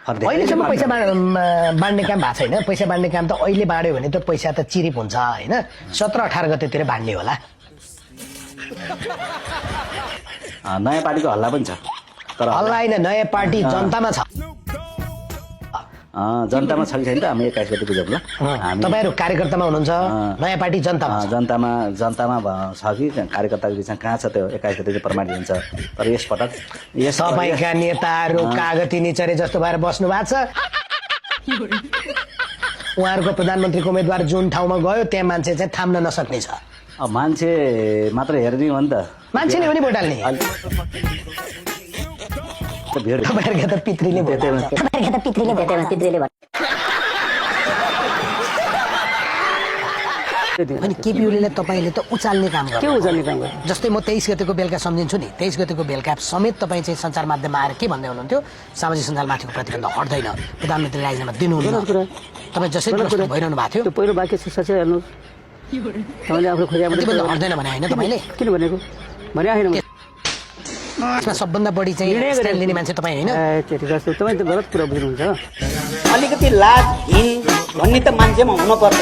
अहिलेसम्म पैसा बाँड्ने काम भएको छैन। पैसा बाँड्ने काम त अहिले बाँड्यो भने त पैसा त चिरिप हुन्छ होइन। 17-18 गतेतिर बाँड्ने होला। नयाँ पार्टीको हल्ला पनि छ, तर हल्ला होइन, नयाँ पार्टी जनतामा छ। जनतामा छ कि छैन त हामी 21 गते बुझौँ ल। तपाईँहरू कार्यकर्तामा हुनुहुन्छ, नयाँ पार्टी जनतामा छ। जनतामा छ कि कार्यकर्ताको बिचमा कहाँ छ त्यो 21 गते चाहिँ प्रमाणित हुन्छ। तर यसपटक तपाईँका नेताहरू कागती निचरे जस्तो भएर बस्नु भएको छ। उहाँहरूको प्रधानमन्त्रीको उम्मेदवार जुन ठाउँमा गयो त्यहाँ मान्छे चाहिँ थाम्न नसक्ने छ। मान्छे मात्र हेर्ने हो नि त, मान्छेले पनि भोट हाल्ने। तपाईँहरूका त पितृले अनि केपी ओलीलाई तपाईँले त उचाल्ने काम गर्नु। के उचाल्ने काम गर्नु? जस्तै म 23 गतेको बेलुका सम्झिन्छु नि, 23 गतेको बेलुका समेत तपाईँ चाहिँ सञ्चार माध्यममा आएर के भन्दै हुनुहुन्थ्यो, सामाजिक सञ्जालमाथिको प्रतिबन्ध हट्दैन, प्रधानमन्त्री राजीनामा दिनुहुन्न। तपाईँ जसरी प्रश्न भइरहनु भएको थियो, त्यो पहिलो वाक्य सच्चै हेर्नु, तपाईँले आफ्नो खोज्या प्रतिबन्ध हट्दैन भने होइन तपाईँले किन भनेको भने आएन। यसमा सबभन्दा बढी चाहिँ स्ट्यान्ड लिने मान्छे तपाईँ होइन। तपाईँ त गलत कुरा बुझ्नुहुन्छ। अलिकति लाज, घिन भन्ने त मान्छेमा हुन पर्छ।